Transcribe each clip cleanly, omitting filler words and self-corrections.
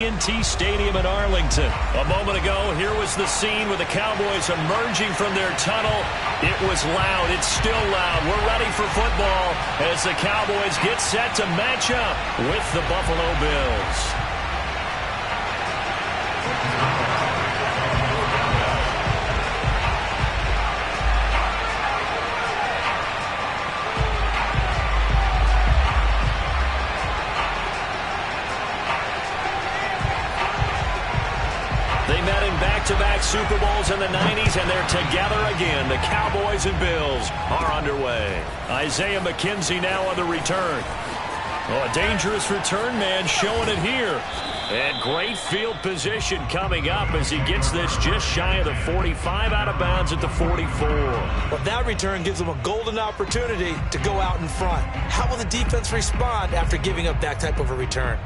TNT Stadium in Arlington. A moment ago, here was the scene with the Cowboys emerging from their tunnel. It was loud. It's still loud. We're ready for football as the Cowboys get set to match up with the Buffalo Bills. They met in back-to-back Super Bowls in the 90s, and they're together again. The Cowboys and Bills are underway. Isaiah McKenzie now on the return. Oh, a dangerous return man showing it here. And great field position coming up as he gets this just shy of the 45, out of bounds at the 44. Well, that return gives them a golden opportunity to go out in front. How will the defense respond after giving up that type of a return?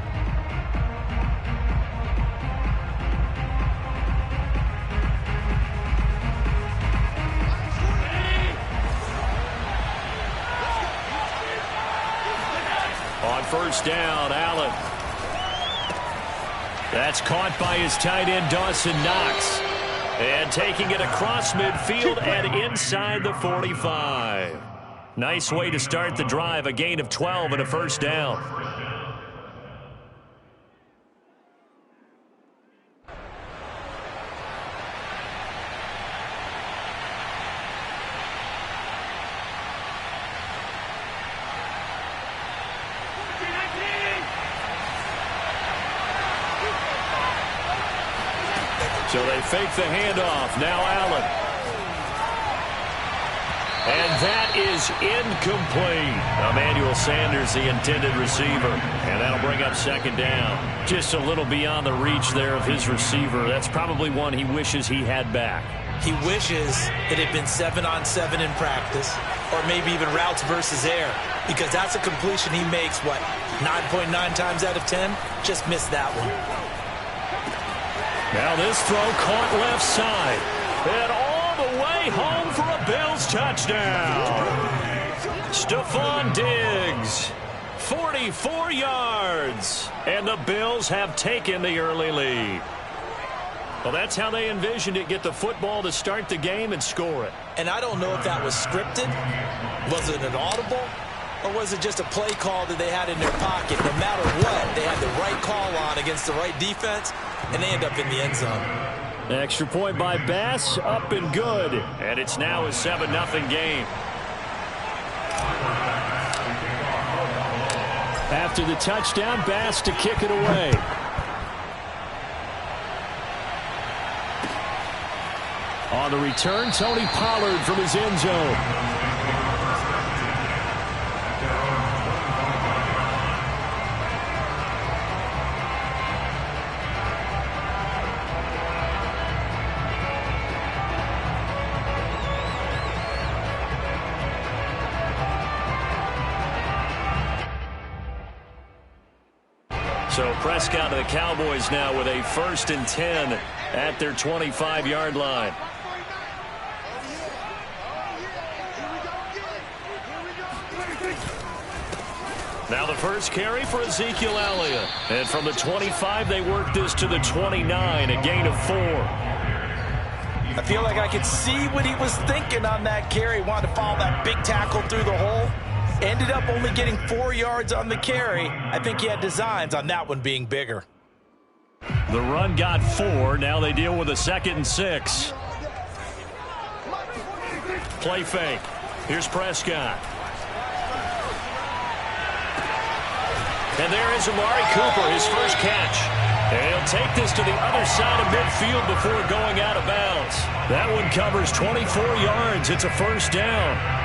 On first down, Allen. That's caught by his tight end, Dawson Knox. And taking it across midfield and inside the 45. Nice way to start the drive, a gain of 12 and a first down. So they fake the handoff. Now Allen. And that is incomplete. Emmanuel Sanders, the intended receiver. And that'll bring up second down. Just a little beyond the reach there of his receiver. That's probably one he wishes he had back. He wishes it had been 7-on-7 in practice, or maybe even routes versus air, because that's a completion he makes, 9.9 times out of 10? Just missed that one. Now this throw caught left side. And all the way home for a Bills touchdown. Stephon Diggs, 44 yards. And the Bills have taken the early lead. Well, that's how they envisioned it. Get the football to start the game and score it. And I don't know if that was scripted. Was it an audible? Or was it just a play call that they had in their pocket? No matter what, they had the right call on against the right defense, and they end up in the end zone. Extra point by Bass, up and good. And it's now a 7-0 game. After the touchdown, Bass to kick it away. On the return, Tony Pollard from his end zone. So Prescott to the Cowboys now with a 1st and 10 at their 25-yard line. Now the first carry for Ezekiel Elliott. And from the 25, they work this to the 29, a gain of 4. I feel like I could see what he was thinking on that carry. Wanted to follow that big tackle through the hole. Ended up only getting 4 yards on the carry. I think he had designs on that one being bigger. The run got 4. Now they deal with a 2nd and 6. Play fake. Here's Prescott. And there is Amari Cooper, his first catch. And he'll take this to the other side of midfield before going out of bounds. That one covers 24 yards. It's a first down.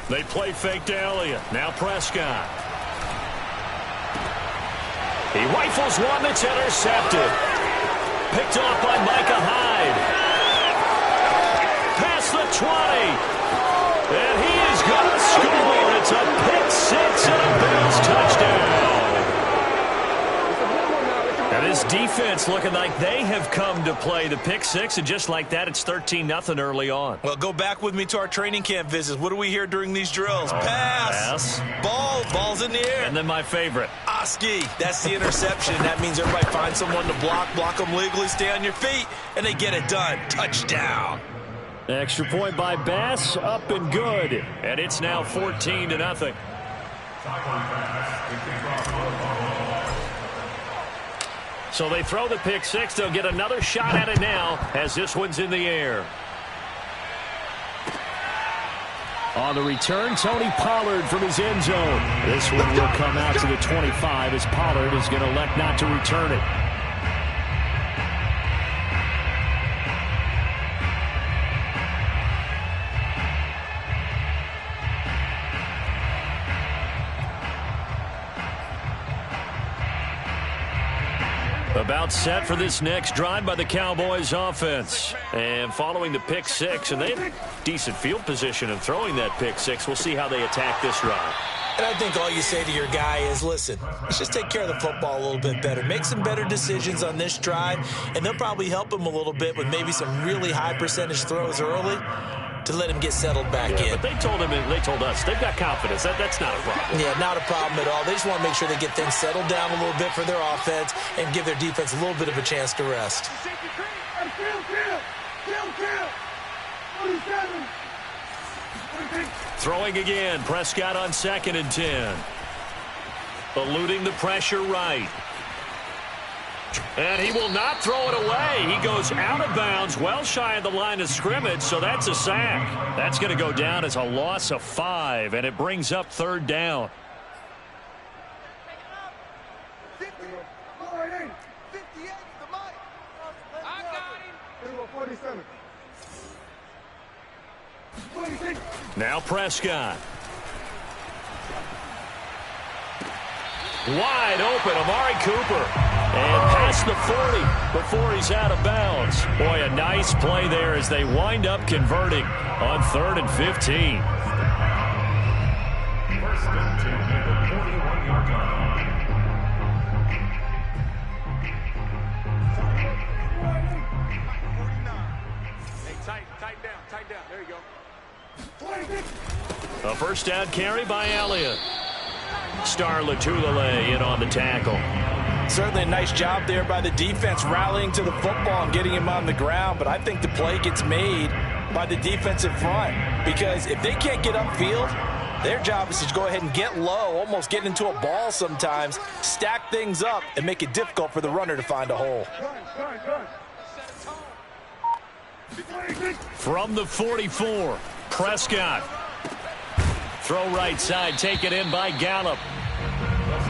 They play fake to Elliott. Now Prescott. He rifles one that's intercepted. Picked off by Micah Hyde. Past the 20. And he is gone. defense looking like they have come to play the pick six, and just like that, it's 13-0 early on. Well, go back with me to our training camp visits. What do we hear during these drills? Pass. Ball's in the air. And then my favorite. Oski. That's the interception. That means everybody finds someone to block them legally, stay on your feet, and they get it done. Touchdown. Extra point by Bass, up and good. And it's now 14-0. So they throw the pick six. They'll get another shot at it now as this one's in the air. On the return, Tony Pollard from his end zone. This one will come out to the 25 as Pollard is going to elect not to return it. About set for this next drive by the Cowboys offense. And following the pick six, and they have decent field position in throwing that pick six. We'll see how they attack this drive. And I think all you say to your guy is, listen, let's just take care of the football a little bit better. Make some better decisions on this drive, and they'll probably help him a little bit with maybe some really high percentage throws early to let him get settled back in. But they told us they've got confidence. That's not a problem. Yeah, not a problem at all. They just want to make sure they get things settled down a little bit for their offense and give their defense a little bit of a chance to rest. Throwing again. Prescott on 2nd and 10. Eluding the pressure right. And he will not throw it away. He goes out of bounds, well shy of the line of scrimmage, so that's a sack. That's going to go down as a loss of 5, and it brings up 3rd down. Now Prescott. Wide open, Amari Cooper. And past the 40 before he's out of bounds. Boy, a nice play there as they wind up converting on 3rd and 15. First and 10 at the 41-yard line. Hey, tighten down. There you go. A first down carry by Elliott. Star Latulele in on the tackle. Certainly a nice job there by the defense rallying to the football and getting him on the ground, but I think the play gets made by the defensive front because if they can't get upfield, their job is to go ahead and get low, almost get into a ball sometimes, stack things up, and make it difficult for the runner to find a hole. From the 44, Prescott. Throw right side, taken in by Gallup.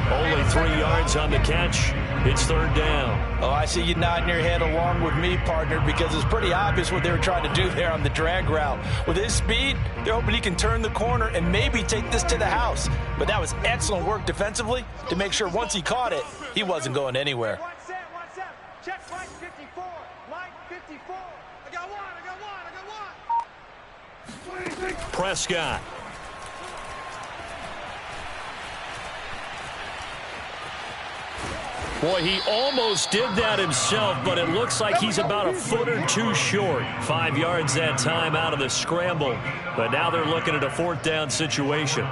Only 3 yards on the catch. It's 3rd down. Oh, I see you nodding your head along with me, partner, because it's pretty obvious what they were trying to do there on the drag route. With his speed, they're hoping he can turn the corner and maybe take this to the house. But that was excellent work defensively to make sure once he caught it, he wasn't going anywhere. One set. Check Mike 54. Mike 54. I got one. Prescott. Boy, he almost did that himself, but it looks like he's about a foot or two short. 5 yards that time out of the scramble. But now they're looking at a 4th down situation.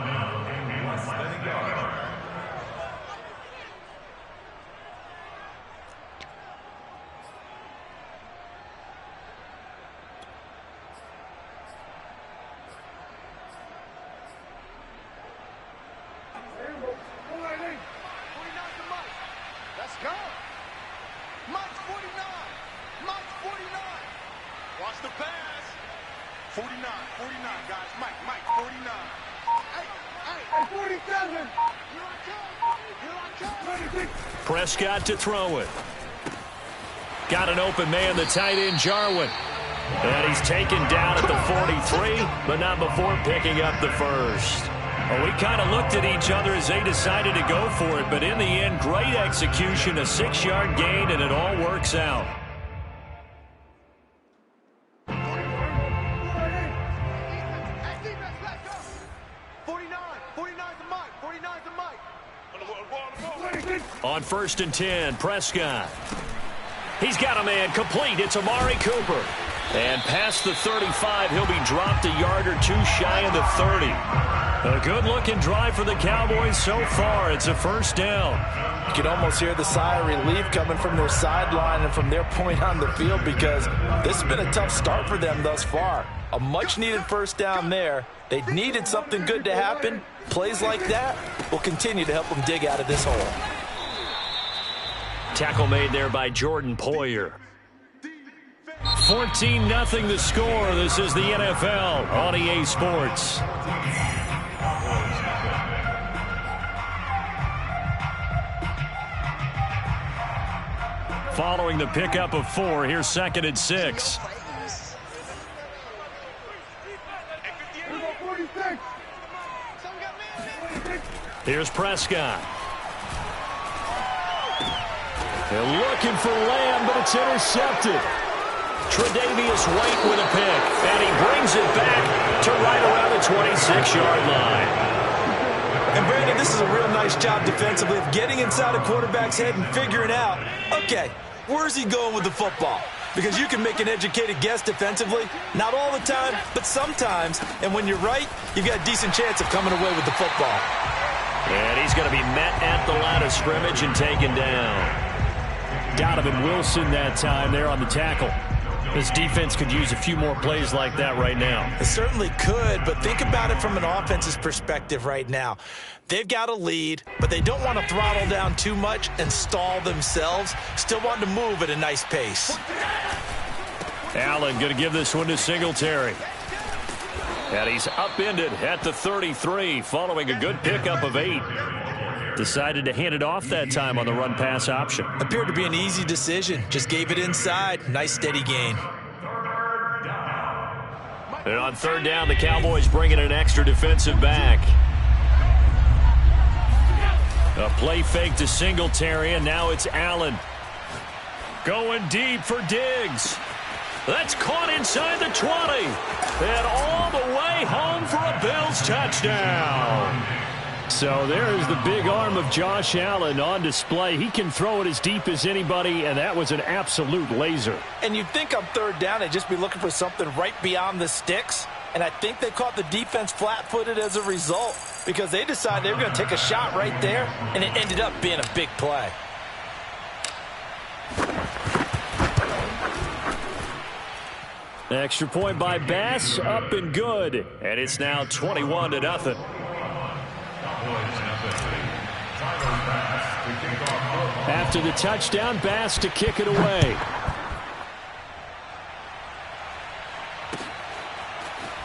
Prescott to throw it. Got an open man, the tight end, Jarwin. And he's taken down at the 43, but not before picking up the first. Well, we kind of looked at each other as they decided to go for it, but in the end, great execution, a 6-yard gain, and it all works out. On 1st and 10, Prescott. He's got a man complete. It's Amari Cooper. And past the 35, he'll be dropped a yard or two shy of the 30. A good-looking drive for the Cowboys so far. It's a first down. You can almost hear the sigh of relief coming from their sideline and from their point on the field because this has been a tough start for them thus far. A much-needed first down there. They needed something good to happen. Plays like that will continue to help them dig out of this hole. Tackle made there by Jordan Poyer. 14-0 the score. This is the NFL on EA Sports. Following the pickup of 4, here's 2nd and 6. Here's Prescott. They're looking for Lamb, but it's intercepted. Tre'Davious White with a pick, and he brings it back to right around the 26-yard line. And Brandon, this is a real nice job defensively of getting inside a quarterback's head and figuring out, okay, where's he going with the football? Because you can make an educated guess defensively, not all the time, but sometimes. And when you're right, you've got a decent chance of coming away with the football. And he's going to be met at the line of scrimmage and taken down. Donovan Wilson that time there on the tackle. This defense could use a few more plays like that right now. It certainly could, but think about it from an offense's perspective right now. They've got a lead, but they don't want to throttle down too much and stall themselves. Still want to move at a nice pace. Allen going to give this one to Singletary. And he's upended at the 33 following a good pickup of 8. Decided to hand it off that time on the run-pass option. Appeared to be an easy decision. Just gave it inside. Nice steady gain. And on 3rd down, the Cowboys bring in an extra defensive back. A play fake to Singletary, and now it's Allen. Going deep for Diggs. That's caught inside the 20. And all the way home for a Bills touchdown. So there's the big arm of Josh Allen on display. He can throw it as deep as anybody, and that was an absolute laser. And you'd think on 3rd down they'd just be looking for something right beyond the sticks. And I think they caught the defense flat-footed as a result because they decided they were going to take a shot right there, and it ended up being a big play. Extra point by Bass, up and good. And it's now 21-0. After the touchdown, Bass to kick it away.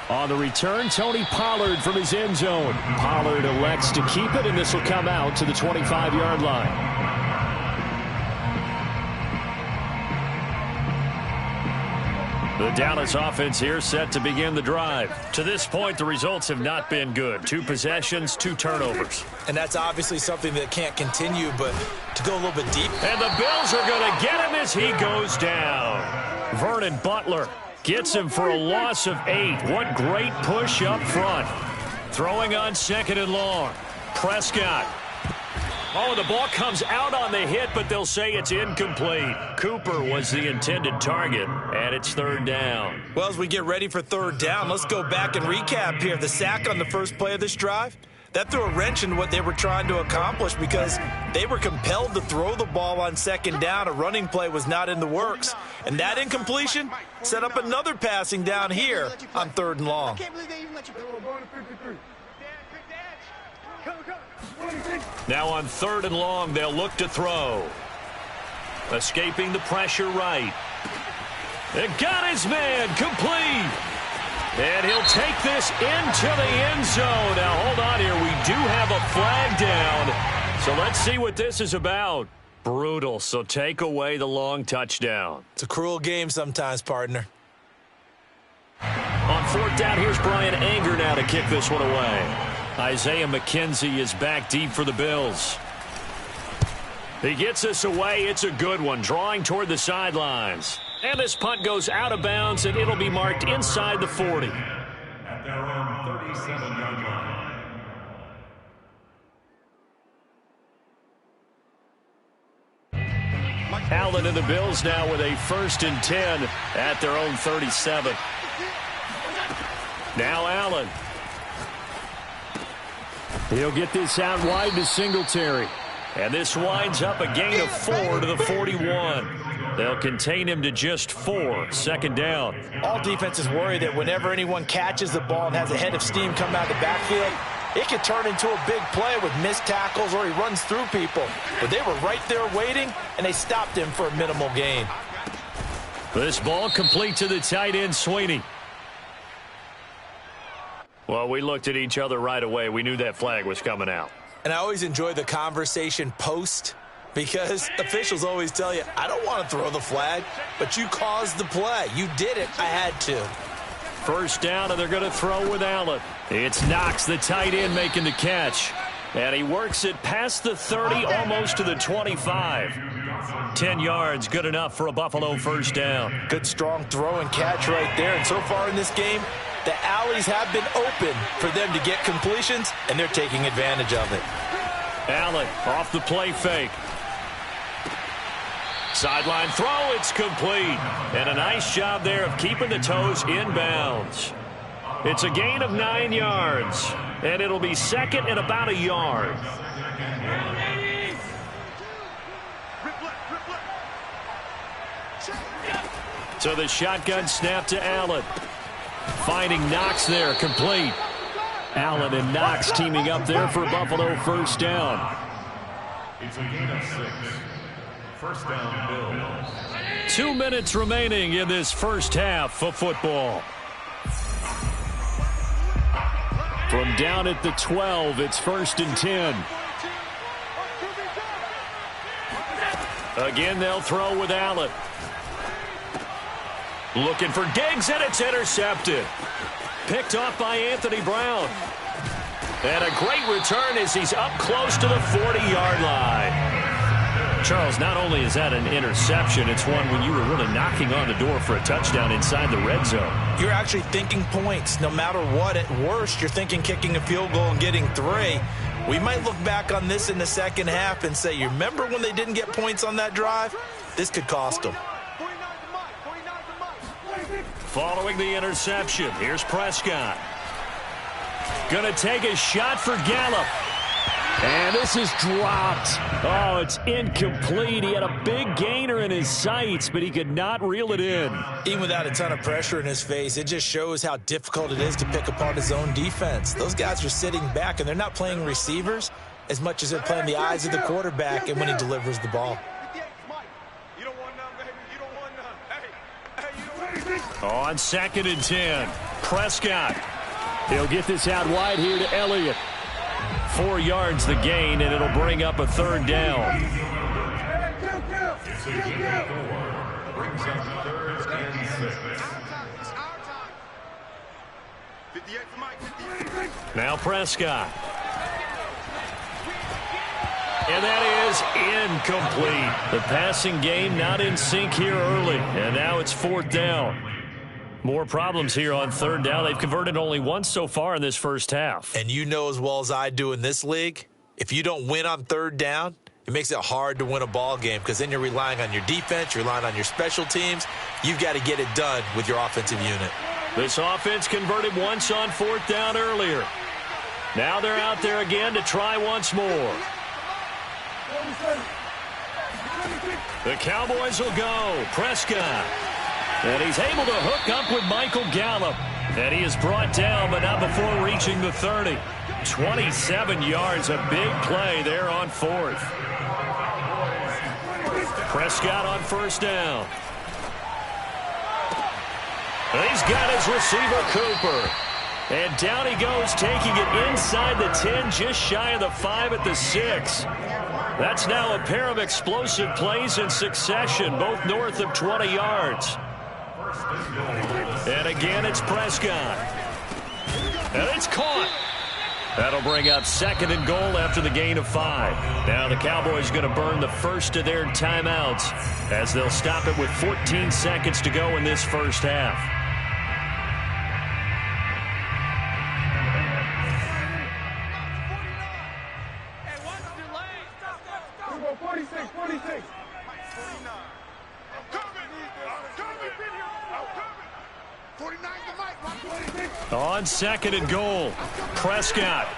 On the return, Tony Pollard from his end zone. Pollard elects to keep it, and this will come out to the 25-yard line. The Dallas offense here set to begin the drive. To this point, the results have not been good. 2 possessions, 2 turnovers. And that's obviously something that can't continue, but to go a little bit deep. And the Bills are going to get him as he goes down. Vernon Butler gets him for a loss of 8. What great push up front. Throwing on 2nd and long. Prescott. Oh, the ball comes out on the hit, but they'll say it's incomplete. Cooper was the intended target, and it's 3rd down. Well, as we get ready for 3rd down, let's go back and recap here. The sack on the first play of this drive, that threw a wrench in what they were trying to accomplish because they were compelled to throw the ball on 2nd down. A running play was not in the works. And that incompletion set up another passing down here on 3rd and long. Now on 3rd and long, they'll look to throw. Escaping the pressure right. It got his man complete. And he'll take this into the end zone. Now hold on here. We do have a flag down. So let's see what this is about. Brutal. So take away the long touchdown. It's a cruel game sometimes, partner. On 4th down, here's Brian Anger now to kick this one away. Isaiah McKenzie is back deep for the Bills. He gets this away. It's a good one, drawing toward the sidelines. And this punt goes out of bounds, and it'll be marked inside the 40. At their own 37-yard line. Allen and the Bills now with a 1st and 10 at their own 37. Now Allen. He'll get this out wide to Singletary. And this winds up a gain of 4 to the 41. They'll contain him to just 4. 2nd down. All defenses worry that whenever anyone catches the ball and has a head of steam come out of the backfield, it could turn into a big play with missed tackles or he runs through people. But they were right there waiting, and they stopped him for a minimal gain. This ball complete to the tight end, Sweeney. Well, we looked at each other right away. We knew that flag was coming out. And I always enjoy the conversation post because officials always tell you, I don't want to throw the flag, but you caused the play. You did it. I had to. 1st down, and they're going to throw with Allen. It's Knox, the tight end, making the catch. And he works it past the 30, almost to the 25. 10 yards, good enough for a Buffalo 1st down. Good, strong throw and catch right there. And so far in this game, the alleys have been open for them to get completions, and they're taking advantage of it. Allen off the play fake. Sideline throw, it's complete. And a nice job there of keeping the toes inbounds. It's a gain of 9 yards, and it'll be 2nd and about a yard. So the shotgun snap to Allen. Finding Knox there, complete. Allen and Knox teaming up there for Buffalo 1st down. It's a gain of 6. 1st down, Bills. 2 minutes remaining in this 1st half of football. From down at the 12, it's 1st and 10. Again, they'll throw with Allen. Looking for Diggs, and it's intercepted. Picked off by Anthony Brown. And a great return as he's up close to the 40-yard line. Charles, not only is that an interception, it's one when you were really knocking on the door for a touchdown inside the red zone. You're actually thinking points. No matter what, at worst, you're thinking kicking a field goal and getting 3. We might look back on this in the 2nd half and say, you remember when they didn't get points on that drive? This could cost them. Following the interception, here's Prescott. Gonna take a shot for Gallup. And this is dropped. Oh, it's incomplete. He had a big gainer in his sights, but he could not reel it in. Even without a ton of pressure in his face, it just shows how difficult it is to pick apart his own defense. Those guys are sitting back, and they're not playing receivers as much as they're playing the eyes of the quarterback and when he delivers the ball. On 2nd and 10, Prescott. He'll get this out wide here to Elliott. 4 yards the gain, and it'll bring up a 3rd down. It's a gain of 4. Brings up 3rd and 6. Now Prescott. And that is incomplete. The passing game not in sync here early, and now it's 4th down. More problems here on 3rd down. They've converted only once so far in this 1st half. And you know as well as I do in this league, if you don't win on 3rd down, it makes it hard to win a ball game because then you're relying on your defense, you're relying on your special teams. You've got to get it done with your offensive unit. This offense converted once on 4th down earlier. Now they're out there again to try once more. The Cowboys will go. Prescott. And he's able to hook up with Michael Gallup. And he is brought down, but not before reaching the 30. 27 yards, a big play there on 4th. Prescott on 1st down. And he's got his receiver, Cooper. And down he goes, taking it inside the 10, just shy of the 5 at the 6. That's now a pair of explosive plays in succession, both north of 20 yards. And again, it's Prescott. And it's caught. That'll bring up 2nd and goal after the gain of 5. Now the Cowboys going to burn the first of their timeouts as they'll stop it with 14 seconds to go in this 1st half. On 2nd and goal, Prescott.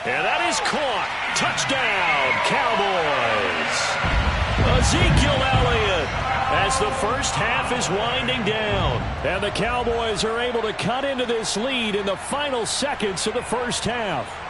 And that is caught. Touchdown, Cowboys. Ezekiel Elliott as the first half is winding down. And the Cowboys are able to cut into this lead in the final seconds of the first half.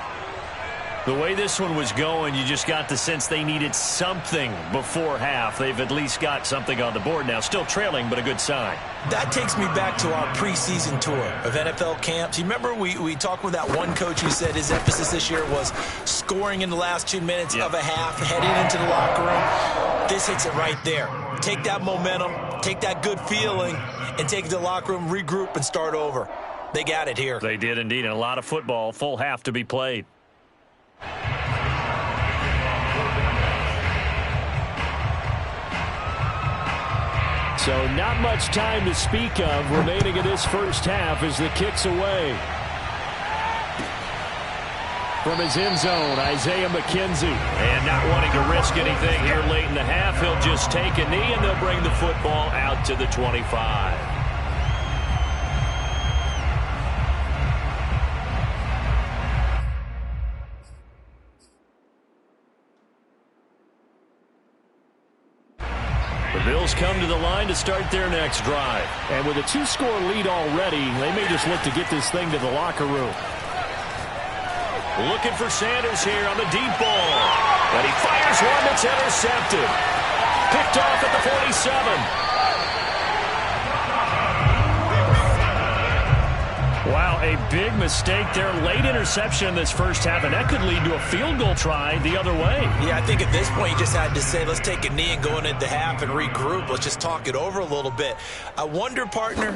The way this one was going, you just got the sense they needed something before half. They've at least got something on the board now. Still trailing, but a good sign. That takes me back to our preseason tour of NFL camps. You remember we talked with that one coach who said his emphasis this year was scoring in the last 2 minutes of a half, heading into the locker room. This hits it right there. Take that momentum, take that good feeling, and take it to the locker room, regroup, and start over. They got it here. They did indeed, and a lot of football, full half to be played. So not much time to speak of remaining in this first half as the kick's away. From his end zone, Isaiah McKenzie. And not wanting to risk anything here late in the half, he'll just take a knee and they'll bring the football out to the 25. The Bills come to the line to start their next drive. And with a 2-score lead already, they may just look to get this thing to the locker room. Looking for Sanders here on the deep ball. And he fires one that's intercepted. Picked off at the 47. Wow, a big mistake there. Late interception in this first half, and that could lead to a field goal try the other way. Yeah, I think at this point you just had to say, let's take a knee and go into the half and regroup. Let's just talk it over a little bit. I wonder, partner,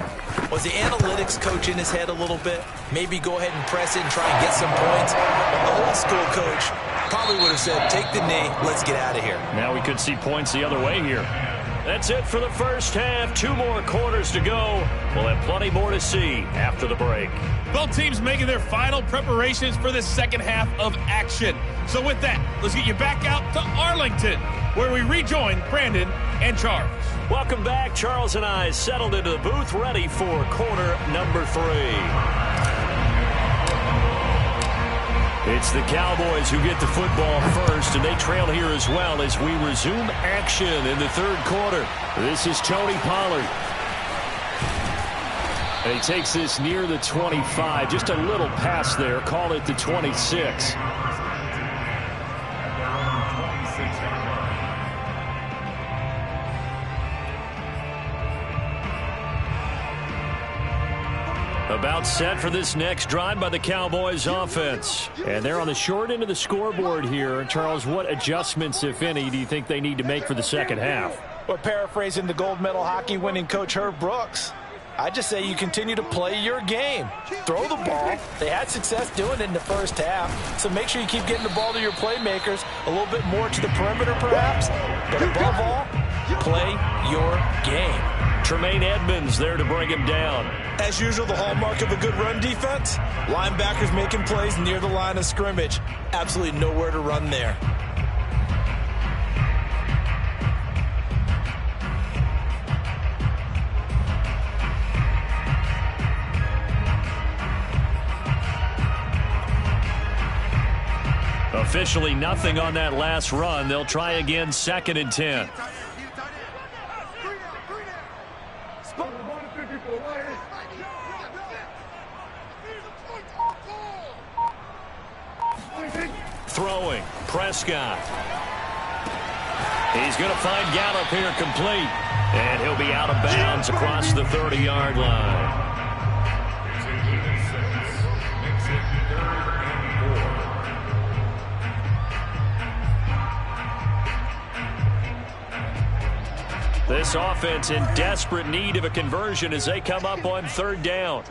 was the analytics coach in his head a little bit? Maybe go ahead and press it and try and get some points. But the old school coach probably would have said, take the knee, let's get out of here. Now we could see points the other way here. That's it for the first half. 2 more quarters to go. We'll have plenty more to see after the break. Both teams making their final preparations for the second half of action. So with that, let's get you back out to Arlington, where we rejoin Brandon and Charles. Welcome back. Charles and I settled into the booth, ready for quarter number 3. It's the Cowboys who get the football first, and they trail here as well as we resume action in the third quarter. This is Tony Pollard. And he takes this near the 25. Just a little pass there. Call it the 26. About set for this next drive by the Cowboys offense. And they're on the short end of the scoreboard here. Charles, what adjustments, if any, do you think they need to make for the second half? Well, paraphrasing the gold medal hockey winning coach Herb Brooks, I just say you continue to play your game. Throw the ball. They had success doing it in the first half. So make sure you keep getting the ball to your playmakers, a little bit more to the perimeter perhaps. But above all, play your game. Tremaine Edmonds there to bring him down. As usual, the hallmark of a good run defense, linebackers making plays near the line of scrimmage. Absolutely nowhere to run there. Officially nothing on that last run. They'll try again, 2nd and 10. Throwing, Prescott. He's going to find Gallup here complete. And he'll be out of bounds across the 30-yard line. This offense in desperate need of a conversion as they come up on 3rd down.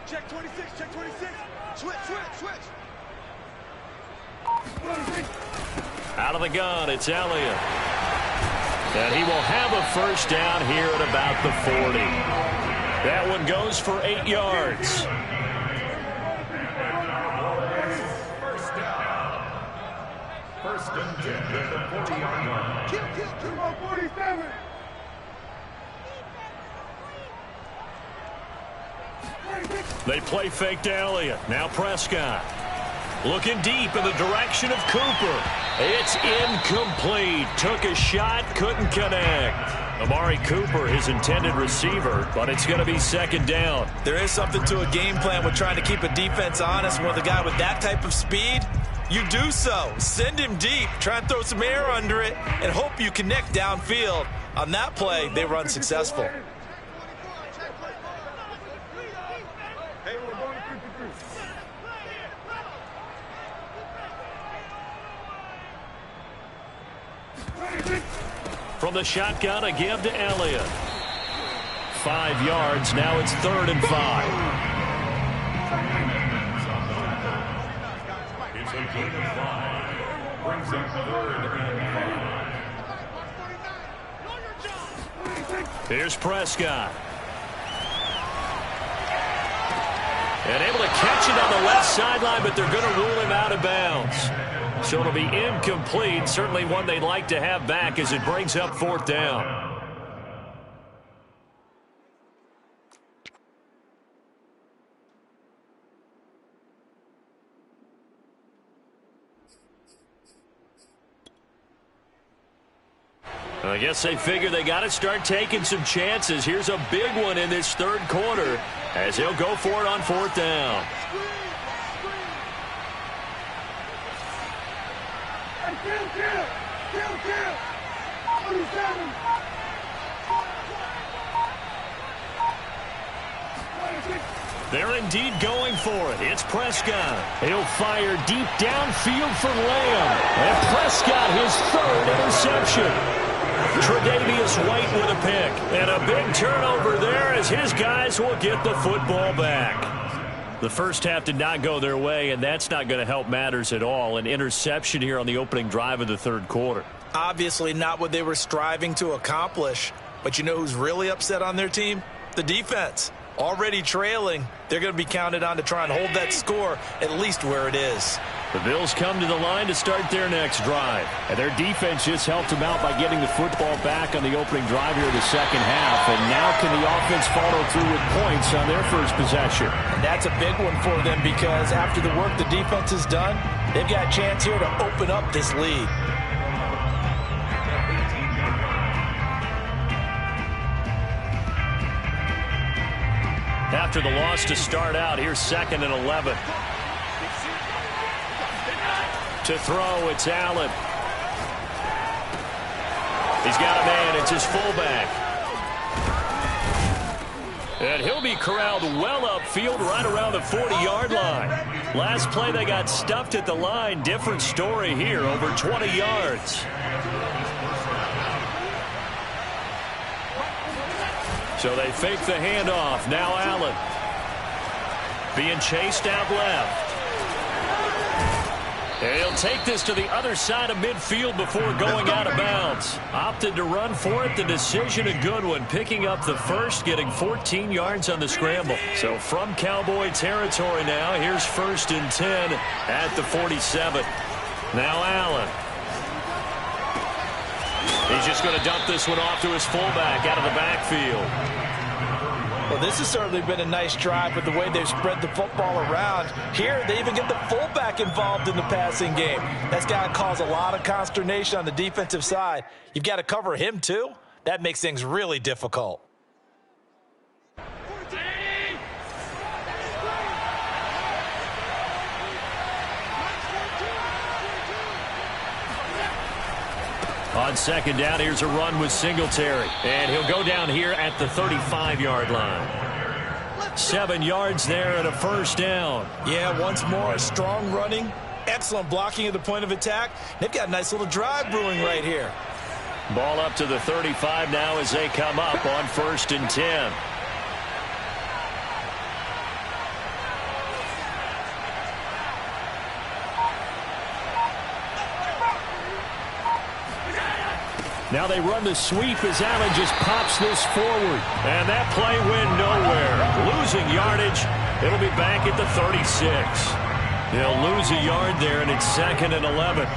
Check 26, check 26. Switch. Out of the gun, it's Elliott. And he will have a first down here at about the 40. That one goes for 8 yards. First and 10 at the 40-yard line. Kill, 47. They play fake to Elliott. Now Prescott. Looking deep in the direction of Cooper. It's incomplete. Took a shot, couldn't connect. Amari Cooper, his intended receiver, but it's going to be second down. There is something to a game plan with trying to keep a defense honest. With a guy with that type of speed, you do so. Send him deep. Try and throw some air under it and hope you connect downfield. On that play, they were unsuccessful. From the shotgun, a give to Elliott. 5 yards. Now it's 3rd and 5. It's a gain of 5. Brings up 3rd and 5. Here's Prescott. And able to catch it on the left sideline, but they're going to rule him out of bounds. So it'll be incomplete. Certainly one they'd like to have back as it brings up 4th down. I guess they figure they got to start taking some chances. Here's a big one in this 3rd quarter as he'll go for it on 4th down. They're indeed going for it. It's Prescott. He'll fire deep downfield for Lamb. And Prescott, his 3rd interception. Tre'Davious White with a pick. And a big turnover there as his guys will get the football back. The first half did not go their way, and that's not going to help matters at all. An interception here on the opening drive of the 3rd quarter. Obviously not what they were striving to accomplish. But you know who's really upset on their team? The defense. Already trailing. They're going to be counted on to try and hold that score at least where it is. The Bills come to the line to start their next drive. And their defense just helped them out by getting the football back on the opening drive here of the second half. And now can the offense follow through with points on their first possession? And that's a big one for them because after the work the defense has done, they've got a chance here to open up this lead. After the loss to start out, here's 2nd and 11. To throw, it's Allen. He's got a man. It's his fullback. And he'll be corralled well upfield right around the 40-yard line. Last play, they got stuffed at the line. Different story here, over 20 yards. So they fake the handoff. Now Allen. Being chased out left. And he'll take this to the other side of midfield before going out of bounds. Opted to run for it. The decision a good one. Picking up the first, getting 14 yards on the scramble. So from Cowboy territory now, here's 1st and 10 at the 47. Now Allen. He's just going to dump this one off to his fullback out of the backfield. Well, this has certainly been a nice drive with the way they've spread the football around. Here, they even get the fullback involved in the passing game. That's got to cause a lot of consternation on the defensive side. You've got to cover him, too. That makes things really difficult. On 2nd down, here's a run with Singletary. And he'll go down here at the 35-yard line. 7 yards there and a 1st down. Yeah, once more, strong running, excellent blocking at the point of attack. They've got a nice little drive brewing right here. Ball up to the 35 now as they come up on 1st and 10. Now they run the sweep as Allen just pops this forward. And that play went nowhere. Losing yardage. It'll be back at the 36. They'll lose a yard there, and it's 2nd and 11.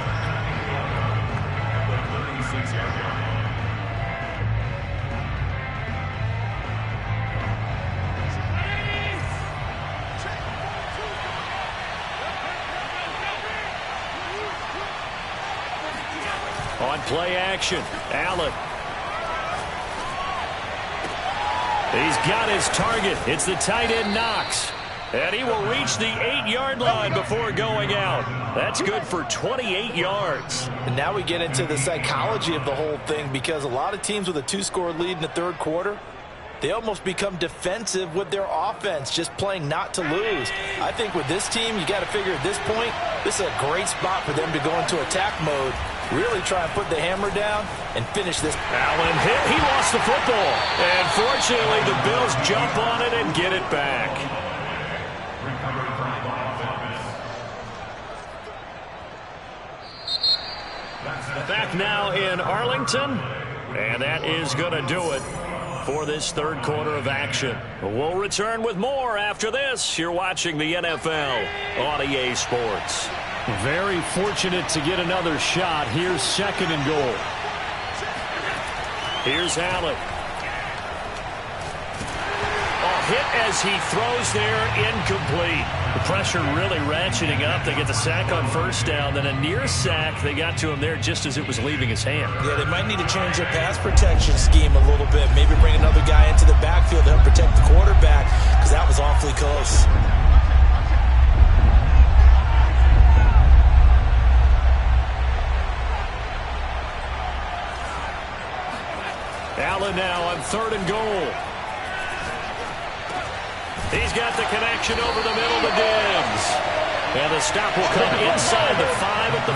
On play action, Allen. He's got his target. It's the tight end Knox. And he will reach the 8-yard line before going out. That's good for 28 yards. And now we get into the psychology of the whole thing, because a lot of teams with a 2-score lead in the third quarter, they almost become defensive with their offense, just playing not to lose. I think with this team, you got to figure at this point, this is a great spot for them to go into attack mode, really try and put the hammer down and finish this. Allen hit. He lost the football. And fortunately, the Bills jump on it and get it back. Back now in Arlington. And that is going to do it for this third quarter of action. We'll return with more after this. You're watching the NFL on EA Sports. Very fortunate to get another shot. Here's second and goal. Here's Allen. A hit as he throws there, incomplete. The pressure really ratcheting up. They get the sack on first down, then a near sack. They got to him there just as it was leaving his hand. Yeah, they might need to change their pass protection scheme a little bit. Maybe bring another guy into the backfield to help protect the quarterback, because that was awfully close. Allen now on third and goal. He's got the connection over the middle to Diggs. And the stop will come inside the 5 at the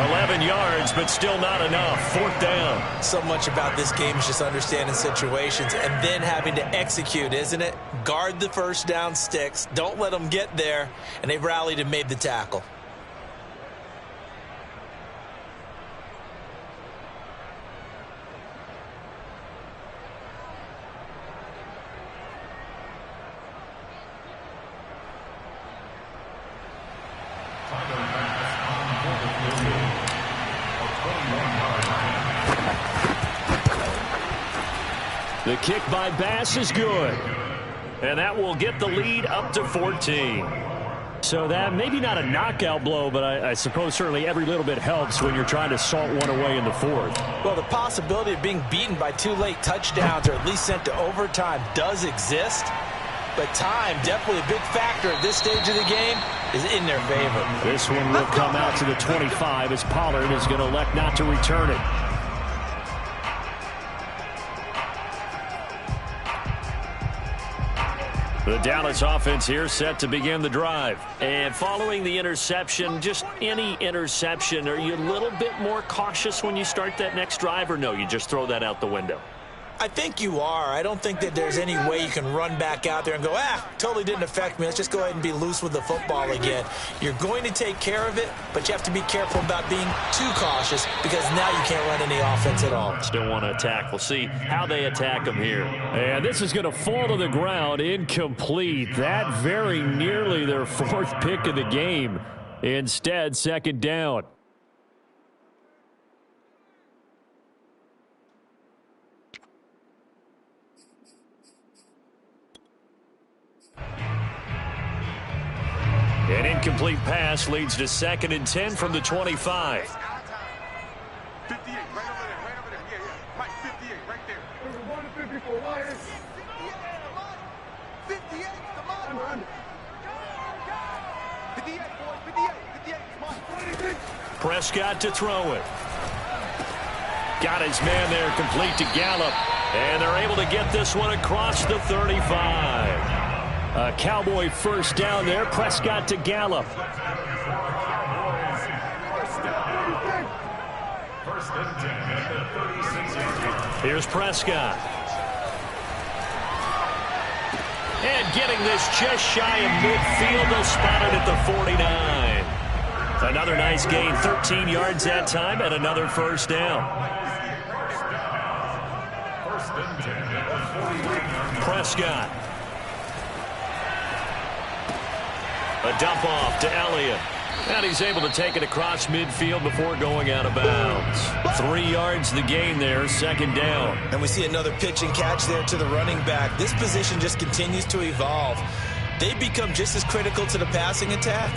4. 11 yards, but still not enough. Fourth down. So much about this game is just understanding situations and then having to execute, isn't it? Guard the first down sticks. Don't let them get there. And they've rallied and made the tackle. The kick by Bass is good. And that will get the lead up to 14. So that maybe not a knockout blow, but I suppose certainly every little bit helps when you're trying to salt one away in the fourth. Well, the possibility of being beaten by 2 late touchdowns or at least sent to overtime does exist. But time, definitely a big factor at this stage of the game, is in their favor. This one will come out to the 25 as Pollard is going to elect not to return it. The Dallas offense here set to begin the drive. And following the interception, just any interception, are you a little bit more cautious when you start that next drive, or no, you just throw that out the window? I think you are. I don't think that there's any way you can run back out there and go, totally didn't affect me. Let's just go ahead and be loose with the football again. You're going to take care of it, but you have to be careful about being too cautious, because now you can't run any offense at all. Still want to attack. We'll see how they attack them here. And this is going to fall to the ground, incomplete. That very nearly their fourth pick of the game. Instead, second down. An incomplete pass leads to 2nd and 10 from the 25. 58, right over there, yeah. Mike, 58, right there. 1 to 54, Myers. 58, come on. 58, boys, 58, come on. Prescott to throw it. Got his man there, complete to Gallup. And they're able to get this one across the 35. A Cowboy first down there. Prescott to Gallup. Here's Prescott. And getting this just shy of midfield. They'll spot it at the 49. Another nice gain. 13 yards that time and another first down. Prescott. A dump off to Elliott. And he's able to take it across midfield before going out of bounds. 3 yards the gain there, second down. And we see another pitch and catch there to the running back. This position just continues to evolve. They become just as critical to the passing attack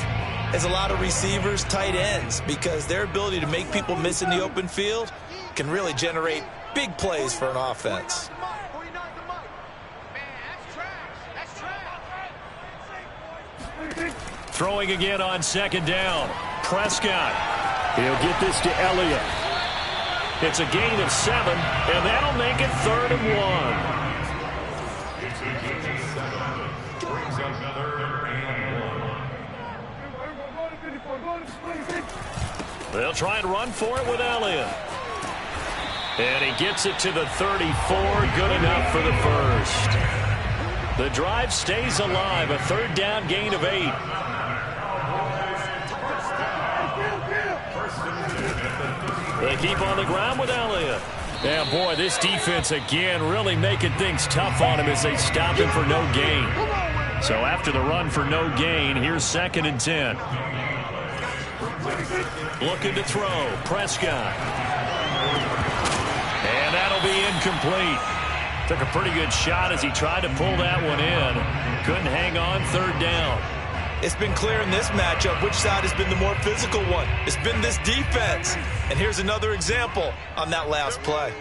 is a lot of receivers, tight ends, because their ability to make people miss in the open field can really generate big plays for an offense. Throwing again on second down. Prescott. He'll get this to Elliott. It's a gain of 7, and that'll make it 3rd and 1. They'll try and run for it with Elliott. And he gets it to the 34. Good enough for the first. The drive stays alive. A 3rd down gain of 8. They keep on the ground with Elliott. Yeah, boy, this defense again really making things tough on him as they stop him for no gain. So after the run for no gain, here's 2nd and 10. Looking to throw. Prescott. And that'll be incomplete. Took a pretty good shot as he tried to pull that one in. Couldn't hang on. 3rd down. It's been clear in this matchup which side has been the more physical one. It's been this defense. And here's another example on that last play.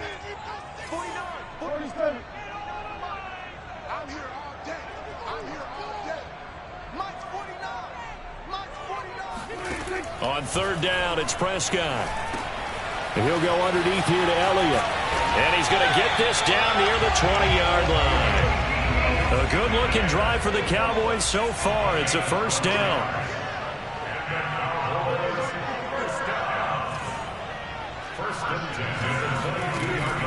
On 3rd down, it's Prescott. And he'll go underneath here to Elliott. And he's going to get this down near the 20-yard line. A good-looking drive for the Cowboys so far. It's a 1st down.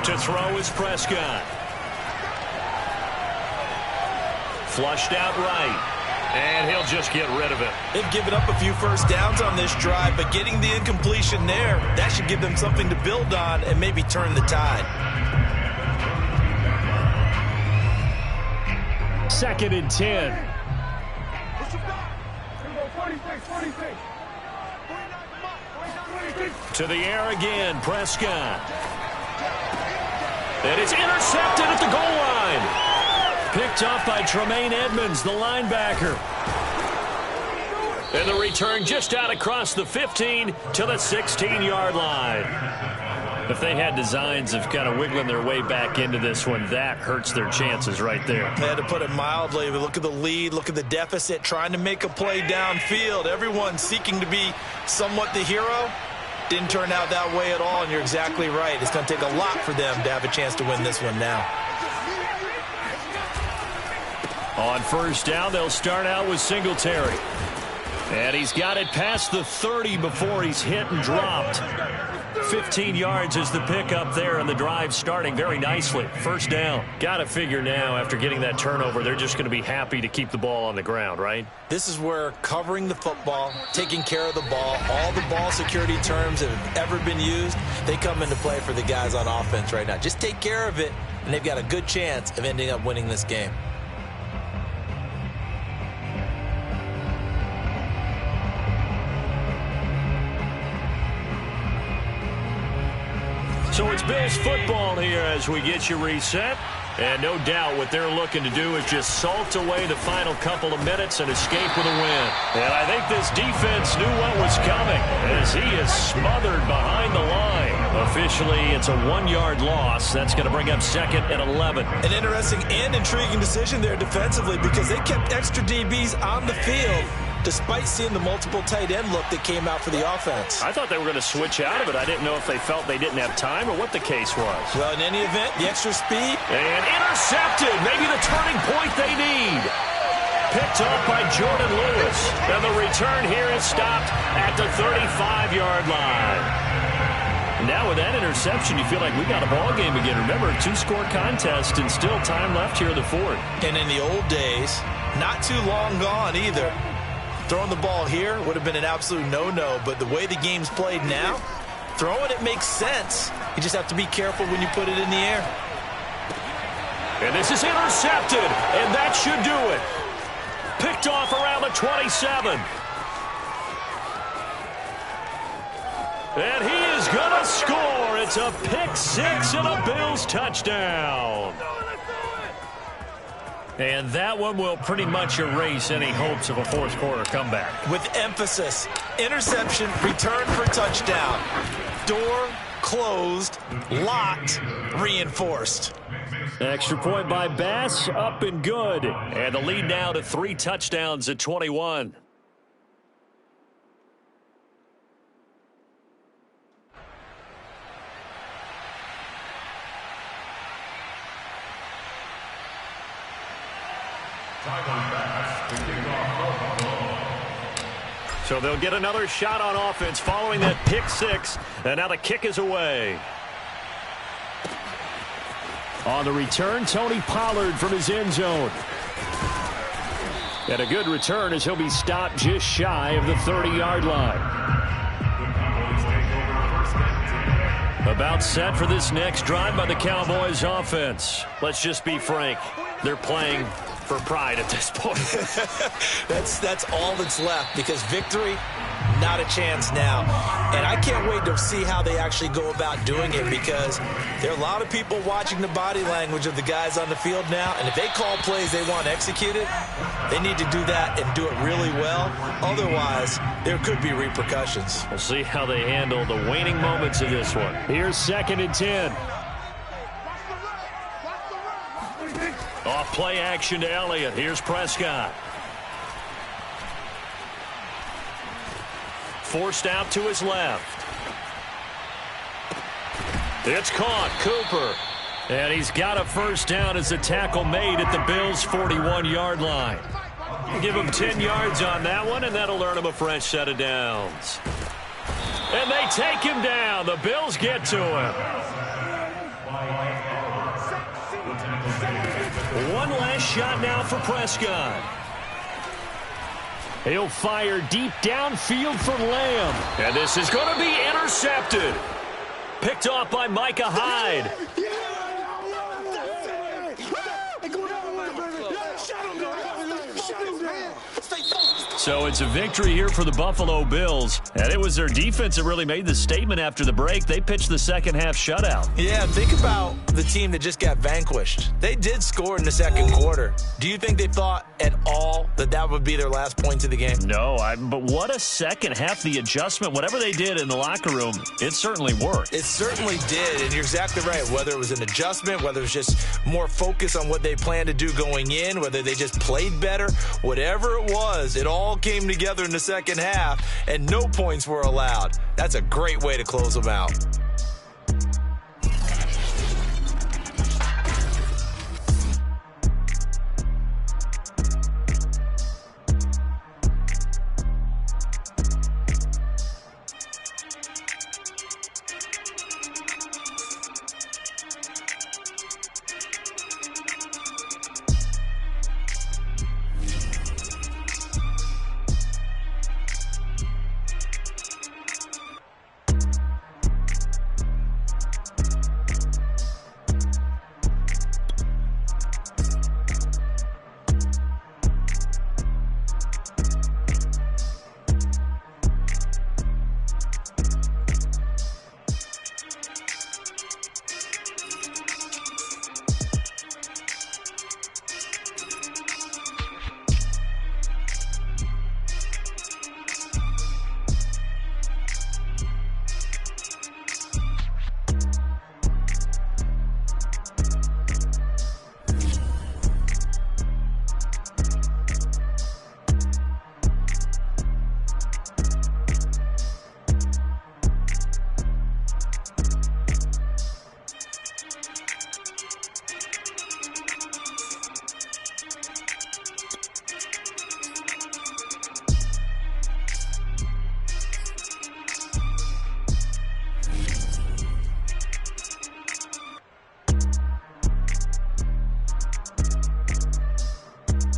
To throw is Prescott. Flushed out right. And he'll just get rid of it. They've given up a few 1st downs on this drive, but getting the incompletion there, that should give them something to build on and maybe turn the tide. 2nd and 10. To the air again, Prescott. And it's intercepted at the goal line. Picked off by Tremaine Edmonds, the linebacker. And the return just out across the 15 to the 16-yard line. If they had designs of kind of wiggling their way back into this one, that hurts their chances right there. They had to put it mildly. Look at the lead, look at the deficit, trying to make a play downfield. Everyone seeking to be somewhat the hero. Didn't turn out that way at all, and you're exactly right. It's going to take a lot for them to have a chance to win this one now. On 1st down, they'll start out with Singletary. And he's got it past the 30 before he's hit and dropped. 15 yards is the pickup there, and the drive starting very nicely. 1st down. Got to figure now, after getting that turnover, they're just going to be happy to keep the ball on the ground, right? This is where covering the football, taking care of the ball, all the ball security terms that have ever been used, they come into play for the guys on offense right now. Just take care of it, and they've got a good chance of ending up winning this game. So it's Bills football here as we get you reset. And no doubt what they're looking to do is just salt away the final couple of minutes and escape with a win. And I think this defense knew what was coming as he is smothered behind the line. Officially, it's a 1-yard loss. That's going to bring up 2nd and 11. An interesting and intriguing decision there defensively because they kept extra DBs on the field despite seeing the multiple tight end look that came out for the offense. I thought they were going to switch out of it. I didn't know if they felt they didn't have time or what the case was. Well, in any event, the extra speed. And intercepted. Maybe the turning point they need. Picked up by Jordan Lewis. And the return here is stopped at the 35-yard line. Now with that interception, you feel like we got a ball game again. Remember, 2-score contest and still time left here in the 4th. And in the old days, not too long gone either. Throwing the ball here would have been an absolute no-no, but the way the game's played now, throwing it makes sense. You just have to be careful when you put it in the air. And this is intercepted, and that should do it. Picked off around the 27. And he is going to score. It's a pick 6 and a Bills touchdown. And that one will pretty much erase any hopes of a fourth quarter comeback. With emphasis, interception, return for touchdown. Door closed, locked, reinforced. Extra point by Bass, up and good. And the lead now to 3 touchdowns at 21. So they'll get another shot on offense following that pick 6. And now the kick is away. On the return, Tony Pollard from his end zone. And a good return as he'll be stopped just shy of the 30-yard line. About set for this next drive by the Cowboys offense. Let's just be frank. They're playing for pride at this point. That's all that's left, because victory, not a chance now. And I can't wait to see how they actually go about doing it, because there are a lot of people watching the body language of the guys on the field now, and if they call plays they want executed, they need to do that and do it really well. Otherwise, there could be repercussions. We'll see how they handle the waning moments of this one. Here's 2nd and 10. Off play action to Elliott. Here's Prescott. Forced out to his left. It's caught. Cooper. And he's got a first down as the tackle made at the Bills' 41-yard line. Give him 10 yards on that one, and that'll earn him a fresh set of downs. And they take him down. The Bills get to him. One last shot now for Prescott. He'll fire deep downfield for Lamb. And this is going to be intercepted. Picked off by Micah Hyde. So it's a victory here for the Buffalo Bills. And it was their defense that really made the statement after the break. They pitched the second half shutout. Yeah, think about the team that just got vanquished. They did score in the second quarter. Do you think they thought at all that that would be their last points of the game? No, but what a second half. The adjustment, whatever they did in the locker room, it certainly worked. It certainly did, and you're exactly right. Whether it was an adjustment, whether it was just more focus on what they planned to do going in, whether they just played better, whatever it was, it all came together in the second half, and no points were allowed. That's a great way to close them out.